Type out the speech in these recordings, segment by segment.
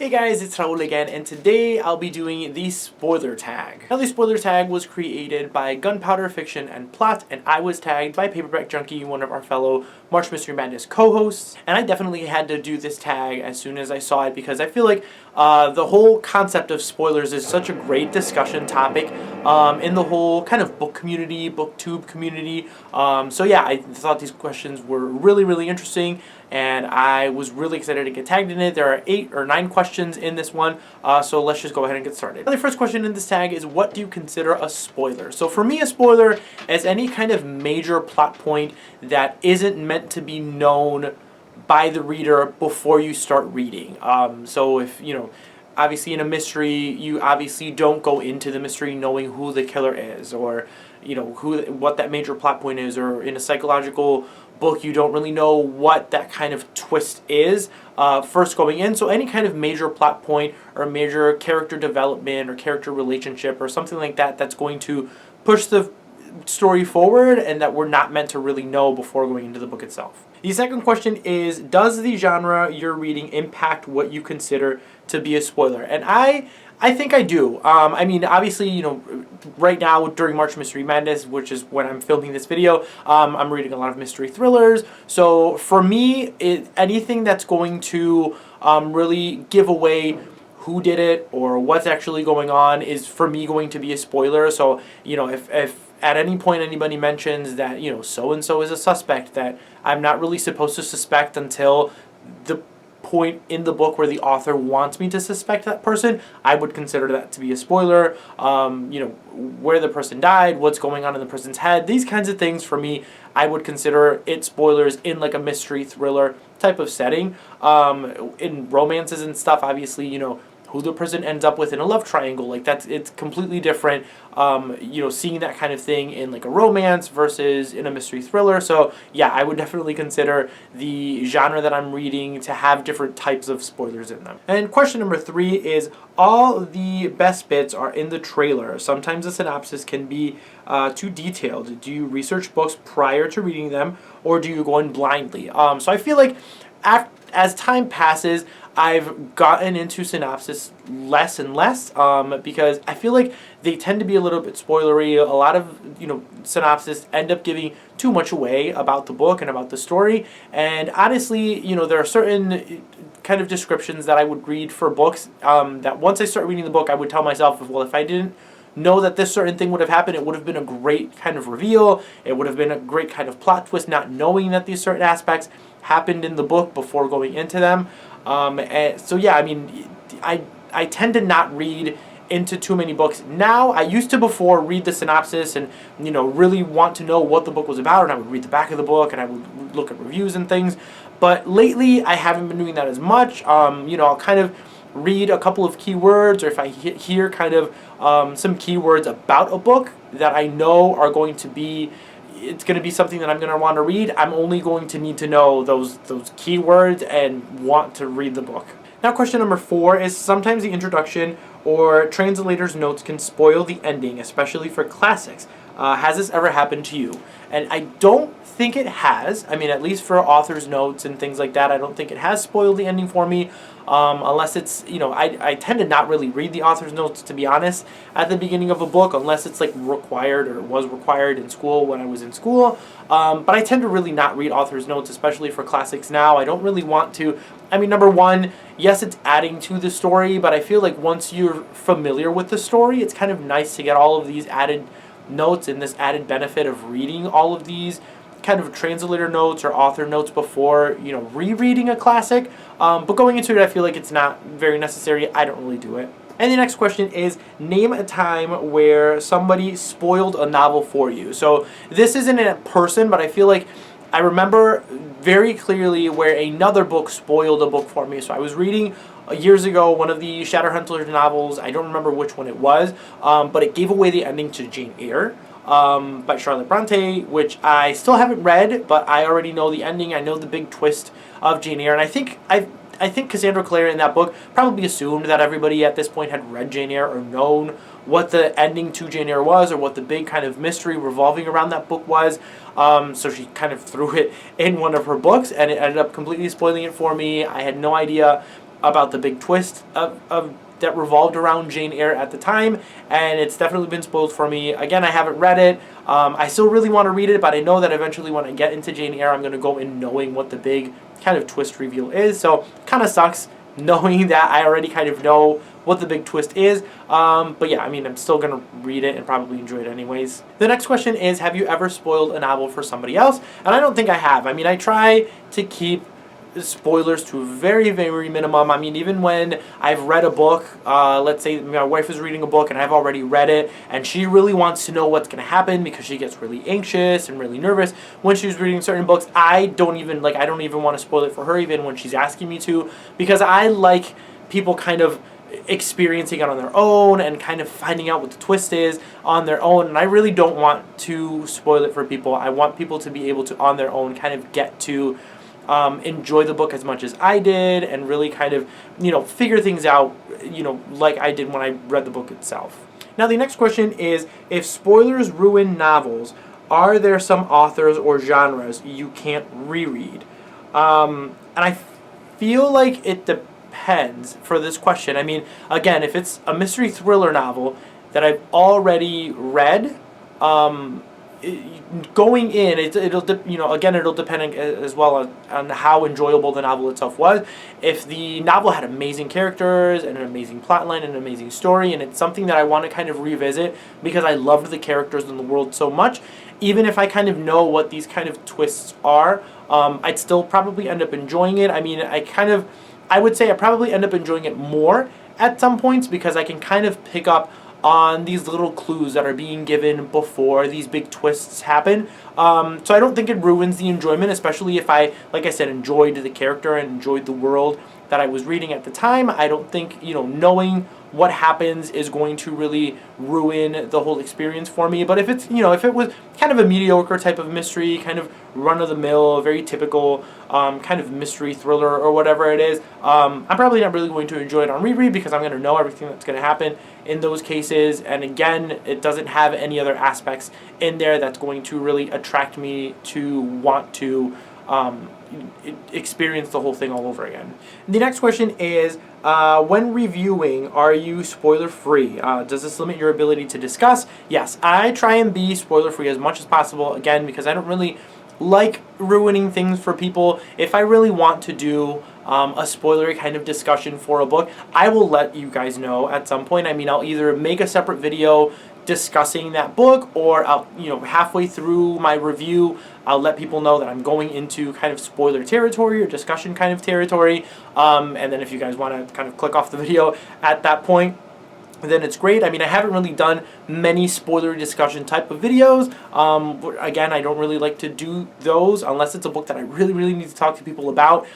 Hey guys, it's Raul again, and today I'll be doing the spoiler tag. Now, the spoiler tag was created by Gunpowder Fiction and Plot, and I was tagged by Paperback Junkie, one of our fellow March Mystery Madness co-hosts, and I definitely had to do this tag as soon as I saw it because I feel like the whole concept of spoilers is such a great discussion topic in the whole kind of book community, booktube community. So yeah, I thought these questions were really interesting, and I was really excited to get tagged in it. There are 8 or 9 questions in this one, so let's just go ahead and get started. The first question in this tag is, what do you consider a spoiler? So for me, a spoiler is any kind of major plot point that isn't meant to be known by the reader before you start reading. So if, obviously in a mystery, you obviously don't go into the mystery knowing who the killer is, or what that major plot point is, or in a psychological book you don't really know what that kind of twist is first going in. So any kind of major plot point or major character development or character relationship or something like that that's going to push the story forward and that we're not meant to really know before going into the book itself. The second question is, does the genre you're reading impact what you consider to be a spoiler? And I think I do. I mean, obviously, right now during March Mystery Madness, which is when I'm filming this video, I'm reading a lot of mystery thrillers. So for me, anything that's going to really give away who did it or what's actually going on is for me going to be a spoiler. So, if at any point anybody mentions that, so-and-so is a suspect that I'm not really supposed to suspect until the point in the book where the author wants me to suspect that person, I would consider that to be a spoiler. Where the person died, what's going on in the person's head, these kinds of things for me, I would consider it spoilers in like a mystery thriller type of setting. In romances and stuff, obviously, who the person ends up with in a love triangle, like it's completely different. Seeing that kind of thing in like a romance versus in a mystery thriller. So yeah, I would definitely consider the genre that I'm reading to have different types of spoilers in them. And question number 3 is, all the best bits are in the trailer. Sometimes the synopsis can be too detailed. Do you research books prior to reading them, or do you go in blindly? So I feel like as time passes, I've gotten into synopsis less and less because I feel like they tend to be a little bit spoilery. A lot of synopsis end up giving too much away about the book and about the story. And honestly, there are certain kind of descriptions that I would read for books that once I start reading the book, I would tell myself, well, if I didn't know that this certain thing would have happened, it would have been a great kind of reveal. It would have been a great kind of plot twist, not knowing that these certain aspects happened in the book before going into them. And so yeah, I mean, I tend to not read into too many books now. I used to before read the synopsis and really want to know what the book was about, and I would read the back of the book and I would look at reviews and things. But lately, I haven't been doing that as much. I'll kind of read a couple of keywords, or if I hear kind of some keywords about a book that I know are going to be, it's going to be something that I'm going to want to read, I'm only going to need to know those keywords and want to read the book. Now, question number 4 is, sometimes the introduction or translator's notes can spoil the ending, especially for classics. Has this ever happened to you? And I don't think it has. I mean, at least for author's notes and things like that, I don't think it has spoiled the ending for me. Unless it's, I tend to not really read the author's notes, to be honest, at the beginning of a book, unless it's like required or was required in school when I was in school. But I tend to really not read author's notes, especially for classics now. I don't really want to. I mean, number one, yes, it's adding to the story, but I feel like once you're familiar with the story, it's kind of nice to get all of these added notes and this added benefit of reading all of these kind of translator notes or author notes before, rereading a classic. But going into it, I feel like it's not very necessary. I don't really do it. And the next question is, name a time where somebody spoiled a novel for you. So this isn't a person, but I feel like I remember very clearly where another book spoiled a book for me. So I was reading years ago one of the Shadowhunters novels. I don't remember which one it was, but it gave away the ending to Jane Eyre by Charlotte Bronte, which I still haven't read, but I already know the ending. I know the big twist of Jane Eyre, and I think Cassandra Clare in that book probably assumed that everybody at this point had read Jane Eyre or known what the ending to Jane Eyre was, or what the big kind of mystery revolving around that book was. So she kind of threw it in one of her books, and it ended up completely spoiling it for me. I had no idea about the big twist of that revolved around Jane Eyre at the time, and it's definitely been spoiled for me. Again, I haven't read it. I still really want to read it, but I know that eventually when I get into Jane Eyre, I'm going to go in knowing what the big kind of twist reveal is. So kind of sucks knowing that I already kind of know what the big twist is. But yeah, I mean, I'm still going to read it and probably enjoy it anyways. The next question is, have you ever spoiled a novel for somebody else? And I don't think I have. I mean, I try to keep spoilers to a very, very minimum. I mean, even when I've read a book, let's say my wife is reading a book and I've already read it, and she really wants to know what's going to happen because she gets really anxious and really nervous when she's reading certain books. I don't even want to spoil it for her even when she's asking me to, because I like people kind of experiencing it on their own and kind of finding out what the twist is on their own, and I really don't want to spoil it for people. I want people to be able to on their own kind of get to enjoy the book as much as I did, and really kind of, figure things out, like I did when I read the book itself. Now, the next question is, if spoilers ruin novels, are there some authors or genres you can't reread? And I feel like it depends for this question. I mean, again, if it's a mystery thriller novel that I've already read, going in, it'll depend as well on how enjoyable the novel itself was. If the novel had amazing characters and an amazing plotline and an amazing story, and it's something that I want to kind of revisit because I loved the characters in the world so much, even if I kind of know what these kind of twists are, I'd still probably end up enjoying it. I mean, I would say I probably end up enjoying it more at some points because I can kind of pick up on these little clues that are being given before these big twists happen. So I don't think it ruins the enjoyment, especially if I, like I said, enjoyed the character and enjoyed the world that I was reading at the time. I don't think, knowing what happens is going to really ruin the whole experience for me. But if it's, if it was kind of a mediocre type of mystery, kind of run-of-the-mill, very typical kind of mystery thriller or whatever it is, I'm probably not really going to enjoy it on reread because I'm going to know everything that's going to happen in those cases. And again, it doesn't have any other aspects in there that's going to really attract me to want to experience the whole thing all over again. The next question is, when reviewing, are you spoiler-free? Does this limit your ability to discuss? Yes, I try and be spoiler-free as much as possible, again, because I don't really like ruining things for people. If I really want to do a spoilery kind of discussion for a book, I will let you guys know at some point. I mean, I'll either make a separate video discussing that book, or I'll, halfway through my review, I'll let people know that I'm going into kind of spoiler territory or discussion kind of territory, and then if you guys want to kind of click off the video at that point, then it's great. I mean, I haven't really done many spoiler discussion type of videos. Again, I don't really like to do those unless it's a book that I really, really need to talk to people about.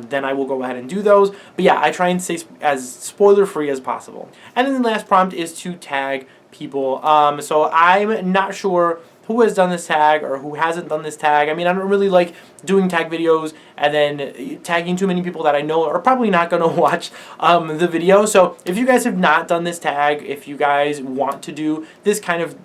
Then I will go ahead and do those. But yeah, I try and stay as spoiler-free as possible. And then the last prompt is to tag people. So I'm not sure who has done this tag or who hasn't done this tag. I mean, I don't really like doing tag videos and then tagging too many people that I know are probably not going to watch the video. So if you guys have not done this tag, if you guys want to do this kind of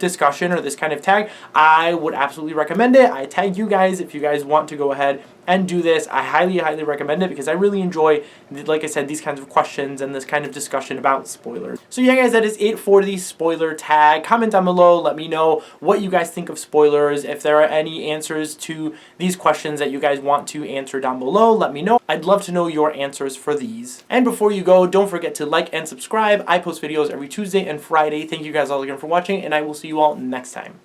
discussion or this kind of tag, I would absolutely recommend it. I tag you guys if you guys want to go ahead and do this. I highly, highly recommend it because I really enjoy, like I said, these kinds of questions and this kind of discussion about spoilers. So yeah, guys, that is it for the spoiler tag. Comment down below. Let me know what you guys think of spoilers. If there are any answers to these questions that you guys want to answer down below, let me know. I'd love to know your answers for these. And before you go, don't forget to like and subscribe. I post videos every Tuesday and Friday. Thank you guys all again for watching, and I will see you all next time.